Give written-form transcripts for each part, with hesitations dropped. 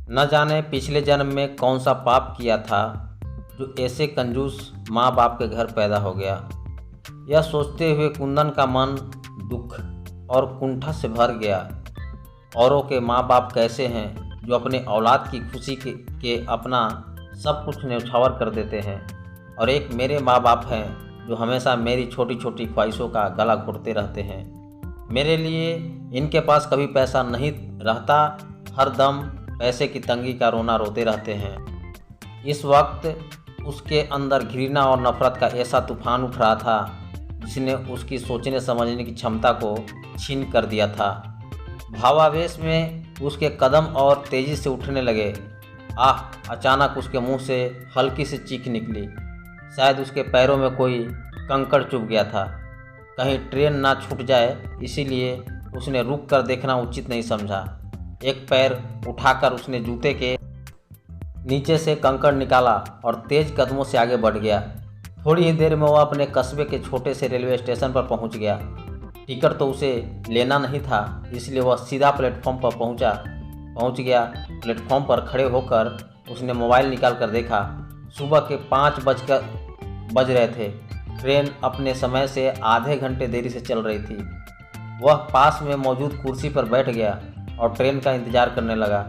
न जाने पिछले जन्म में कौन सा पाप किया था जो ऐसे कंजूस माँ बाप के घर पैदा हो गया। यह सोचते हुए कुंदन का मन दुख और कुंठा से भर गया। औरों के माँ बाप कैसे हैं जो अपने औलाद की खुशी के अपना सब कुछ न्यौछावर कर देते हैं, और एक मेरे माँ बाप हैं जो हमेशा मेरी छोटी छोटी ख्वाहिशों का गला घोटते रहते हैं। मेरे लिए इनके पास कभी पैसा नहीं रहता, हर दम पैसे की तंगी का रोना रोते रहते हैं। इस वक्त उसके अंदर घृणा और नफरत का ऐसा तूफान उठ रहा था जिसने उसकी सोचने समझने की क्षमता को छीन कर दिया था। भावावेश में उसके कदम और तेज़ी से उठने लगे। अचानक उसके मुंह से हल्की सी चीख निकली। शायद उसके पैरों में कोई कंकड़ चुभ गया था। कहीं ट्रेन ना छूट जाए, इसीलिए उसने रुक कर देखना उचित नहीं समझा। एक पैर उठाकर उसने जूते के नीचे से कंकड़ निकाला और तेज कदमों से आगे बढ़ गया। थोड़ी ही देर में वह अपने कस्बे के छोटे से रेलवे स्टेशन पर पहुंच गया। टिकट तो उसे लेना नहीं था, इसलिए वह सीधा प्लेटफॉर्म पर पहुंच गया। प्लेटफॉर्म पर खड़े होकर उसने मोबाइल निकाल कर देखा। सुबह के 5 बज रहे थे। ट्रेन अपने समय से आधे घंटे देरी से चल रही थी। वह पास में मौजूद कुर्सी पर बैठ गया और ट्रेन का इंतज़ार करने लगा।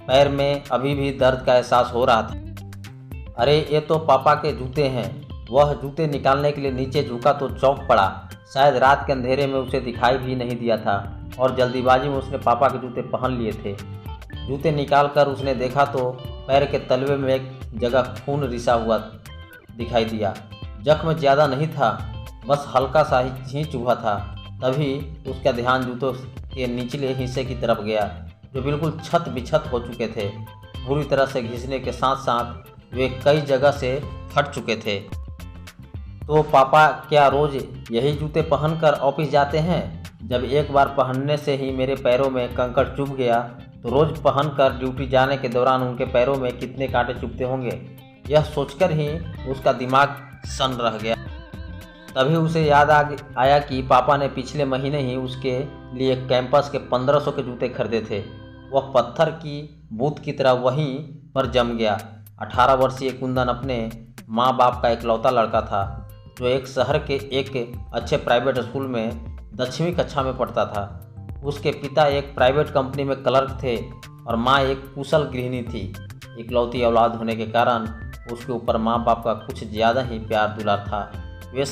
पैर में अभी भी दर्द का एहसास हो रहा था। अरे ये तो पापा के जूते हैं। वह जूते निकालने के लिए नीचे झुका तो चौंक पड़ा। शायद रात के अंधेरे में उसे दिखाई भी नहीं दिया था और जल्दीबाजी में उसने पापा के जूते पहन लिए थे। जूते निकालकर उसने देखा तो पैर के तलवे में एक जगह खून रिसा हुआ दिखाई दिया। जख्म ज़्यादा नहीं था, बस हल्का सा ही चुभा था। तभी उसका ध्यान जूतों के निचले हिस्से की तरफ गया, जो बिल्कुल छत बिछत हो चुके थे। बुरी तरह से घिसने के साथ साथ वे कई जगह से फट चुके थे। तो पापा क्या रोज़ यही जूते पहनकर ऑफिस जाते हैं? जब एक बार पहनने से ही मेरे पैरों में कंकड़ चुभ गया, तो रोज़ पहनकर ड्यूटी जाने के दौरान उनके पैरों में कितने कांटे चुभते होंगे। यह सोचकर ही उसका दिमाग सन रह गया। तभी उसे याद आया कि पापा ने पिछले महीने ही उसके लिए कैंपस के 1500 के जूते खरीदे थे। वह पत्थर की बूंद की तरह वहीं पर जम गया। 18 वर्षीय कुंदन अपने माँ बाप का इकलौता लड़का था, जो एक शहर के एक अच्छे प्राइवेट स्कूल में 10वीं कक्षा में पढ़ता था। उसके पिता एक प्राइवेट कंपनी में क्लर्क थे और माँ एक कुशल गृहिणी थी। इकलौती औलाद होने के कारण उसके ऊपर माँ बाप का कुछ ज़्यादा ही प्यार दुलार था। वे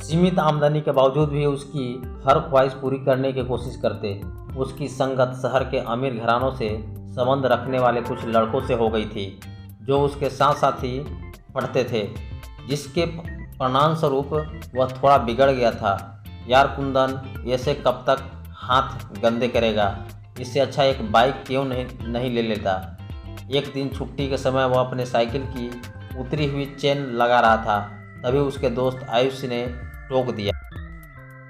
सीमित आमदनी के बावजूद भी उसकी हर ख्वाहिश पूरी करने की कोशिश करते। उसकी संगत शहर के अमीर घरानों से संबंध रखने वाले कुछ लड़कों से हो गई थी, जो उसके साथ साथ ही पढ़ते थे, जिसके परिणाम स्वरूप वह थोड़ा बिगड़ गया था। यार कुंदन, ऐसे कब तक हाथ गंदे करेगा? इससे अच्छा एक बाइक क्यों नहीं ले लेता? एक दिन छुट्टी के समय वह अपने साइकिल की उतरी हुई चेन लगा रहा था। तभी उसके दोस्त आयुष ने टोक दिया।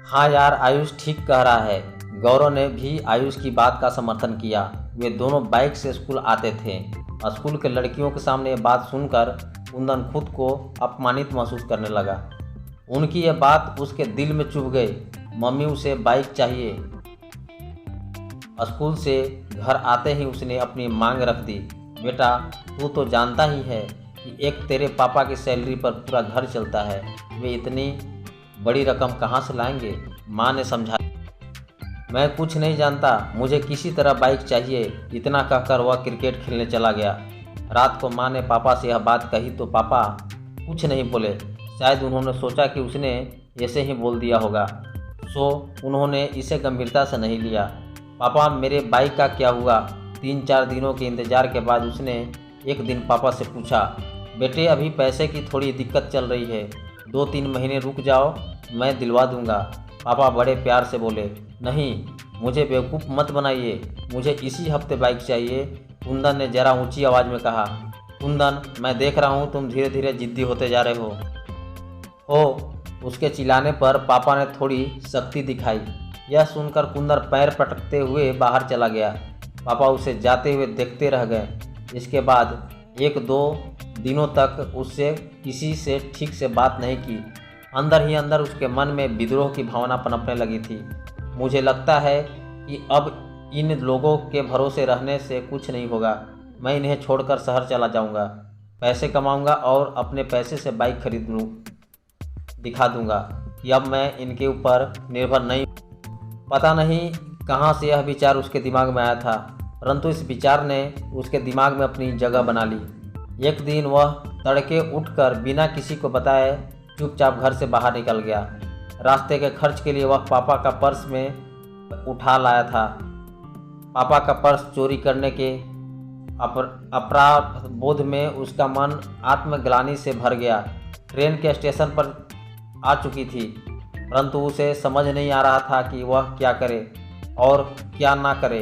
हाँ यार, आयुष ठीक कह रहा है। गौरव ने भी आयुष की बात का समर्थन किया। वे दोनों बाइक से स्कूल आते थे। स्कूल के लड़कियों के सामने ये बात सुनकर कुंदन खुद को अपमानित महसूस करने लगा। उनकी यह बात उसके दिल में चुभ गई। मम्मी उसे बाइक चाहिए। स्कूल से घर आते ही उसने अपनी मांग रख दी। बेटा, तू तो जानता ही है कि एक तेरे पापा की सैलरी पर पूरा घर चलता है। वे इतनी बड़ी रकम कहाँ से लाएंगे? माँ ने समझाया। मैं कुछ नहीं जानता, मुझे किसी तरह बाइक चाहिए। इतना कहकर वह क्रिकेट खेलने चला गया। रात को माँ ने पापा से यह बात कही तो पापा कुछ नहीं बोले। शायद उन्होंने सोचा कि उसने ऐसे ही बोल दिया होगा, सो उन्होंने इसे गंभीरता से नहीं लिया। पापा, मेरे बाइक का क्या हुआ? 3-4 दिनों के इंतज़ार के बाद उसने एक दिन पापा से पूछा, बेटे अभी पैसे की थोड़ी दिक्कत चल रही है, 2-3 महीने रुक जाओ, मैं दिलवा दूंगा। पापा बड़े प्यार से बोले, नहीं, मुझे बेवकूफ़ मत बनाइए, मुझे इसी हफ्ते बाइक चाहिए। कुंदन ने ज़रा ऊंची आवाज़ में कहा। कुंदन, मैं देख रहा हूँ तुम धीरे धीरे जिद्दी होते जा रहे हो। उसके चिल्लाने पर पापा ने थोड़ी सख्ती दिखाई। यह सुनकर कुंदन पैर पटकते हुए बाहर चला गया। पापा उसे जाते हुए देखते रह गए। इसके बाद 1-2 दिनों तक उससे किसी से ठीक से बात नहीं की। अंदर ही अंदर उसके मन में विद्रोह की भावना पनपने लगी थी। मुझे लगता है कि अब इन लोगों के भरोसे रहने से कुछ नहीं होगा। मैं इन्हें छोड़कर शहर चला जाऊंगा, पैसे कमाऊंगा और अपने पैसे से बाइक खरीद लूँ। दिखा दूंगा कि अब मैं इनके ऊपर निर्भर नहीं। पता नहीं कहाँ से यह विचार उसके दिमाग में आया था, परंतु इस विचार ने उसके दिमाग में अपनी जगह बना ली। एक दिन वह तड़के उठकर बिना किसी को बताए चुपचाप घर से बाहर निकल गया। रास्ते के खर्च के लिए वह पापा का पर्स में उठा लाया था। पापा का पर्स चोरी करने के अपराध बोध में उसका मन आत्मग्लानि से भर गया। ट्रेन के स्टेशन पर आ चुकी थी, परंतु उसे समझ नहीं आ रहा था कि वह क्या करे और क्या ना करे।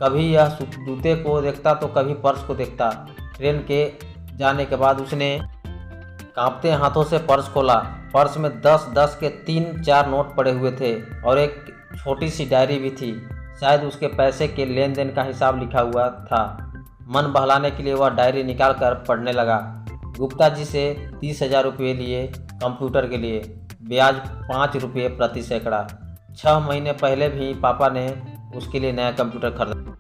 कभी यह जूते को देखता तो कभी पर्स को देखता। ट्रेन के जाने के बाद उसने कांपते हाथों से पर्स खोला। पर्स में 10-10 के 3-4 नोट पड़े हुए थे और एक छोटी सी डायरी भी थी। शायद उसके पैसे के लेन देन का हिसाब लिखा हुआ था। मन बहलाने के लिए वह डायरी निकाल कर पढ़ने लगा। गुप्ता जी से 30,000 रुपये लिए कंप्यूटर के लिए, ब्याज 5 रुपये प्रति सैकड़ा। 6 महीने पहले भी पापा ने उसके लिए नया कंप्यूटर खरीदा।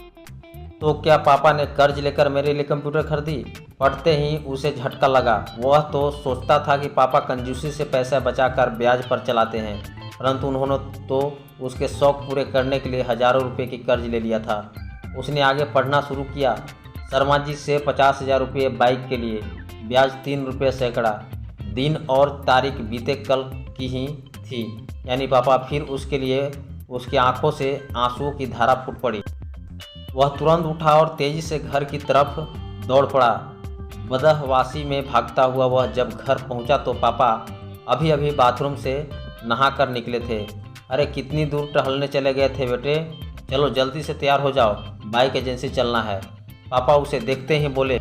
तो क्या पापा ने कर्ज लेकर मेरे लिए कंप्यूटर खरीदी? पढ़ते ही उसे झटका लगा। वह तो सोचता था कि पापा कंजूसी से पैसा बचाकर ब्याज पर चलाते हैं, परंतु उन्होंने तो उसके शौक पूरे करने के लिए हज़ारों रुपये की कर्ज ले लिया था। उसने आगे पढ़ना शुरू किया। शर्मा जी से 50,000 रुपये बाइक के लिए, ब्याज 3 रुपये सैकड़ा। दिन और तारीख बीते कल की ही थी, यानी पापा फिर उसके लिए उसकी आंखों से आंसुओं की धारा फूट पड़ी। वह तुरंत उठा और तेजी से घर की तरफ दौड़ पड़ा। बदहवासी में भागता हुआ वह जब घर पहुंचा तो पापा अभी अभी बाथरूम से नहा कर निकले थे। अरे कितनी दूर टहलने चले गए थे बेटे? चलो जल्दी से तैयार हो जाओ, बाइक एजेंसी चलना है। पापा उसे देखते ही बोले।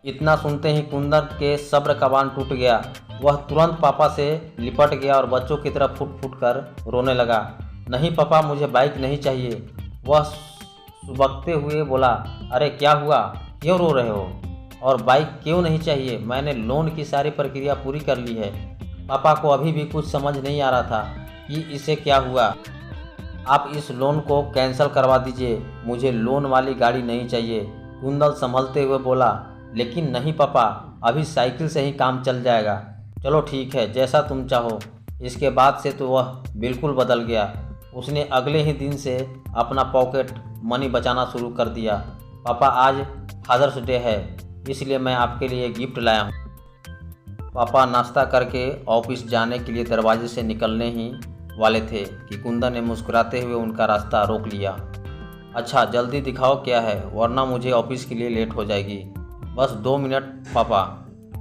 इतना सुनते ही कुंदन के सब्र का बांध टूट गया। वह तुरंत पापा से लिपट गया और बच्चों की तरह फुट फुट कर रोने लगा। नहीं पापा, मुझे बाइक नहीं चाहिए। वह सुबकते हुए बोला। अरे क्या हुआ, क्यों रो रहे हो? और बाइक क्यों नहीं चाहिए? मैंने लोन की सारी प्रक्रिया पूरी कर ली है। पापा को अभी भी कुछ समझ नहीं आ रहा था कि इसे क्या हुआ। आप इस लोन को कैंसिल करवा दीजिए, मुझे लोन वाली गाड़ी नहीं चाहिए। कुंदन संभलते हुए बोला। लेकिन नहीं पापा, अभी साइकिल से ही काम चल जाएगा। चलो ठीक है, जैसा तुम चाहो। इसके बाद से तो वह बिल्कुल बदल गया। उसने अगले ही दिन से अपना पॉकेट मनी बचाना शुरू कर दिया। पापा, आज फादर्स डे है, इसलिए मैं आपके लिए गिफ्ट लाया हूँ। पापा नाश्ता करके ऑफिस जाने के लिए दरवाजे से निकलने ही वाले थे कि कुंदन ने मुस्कुराते हुए उनका रास्ता रोक लिया। अच्छा जल्दी दिखाओ क्या है, वरना मुझे ऑफिस के लिए लेट हो जाएगी। बस 2 मिनट पापा,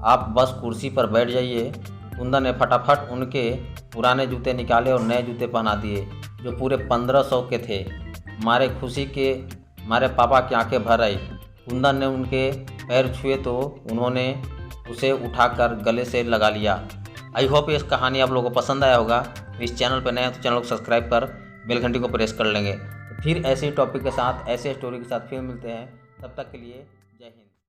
आप बस कुर्सी पर बैठ जाइए। कुंदन ने फटाफट उनके पुराने जूते निकाले और नए जूते पहना दिए जो पूरे 1500 के थे। मारे खुशी के मारे पापा की आंखें भर आई। कुंदन ने उनके पैर छुए तो उन्होंने उसे उठाकर गले से लगा लिया। आई होप इस कहानी आप लोगों को पसंद आया होगा। इस चैनल पर नए हैं तो चैनल को सब्सक्राइब कर बेल घंटी को प्रेस कर लेंगे। तो फिर ऐसे ही टॉपिक के साथ, ऐसे स्टोरी के साथ फिर मिलते हैं। तब तक के लिए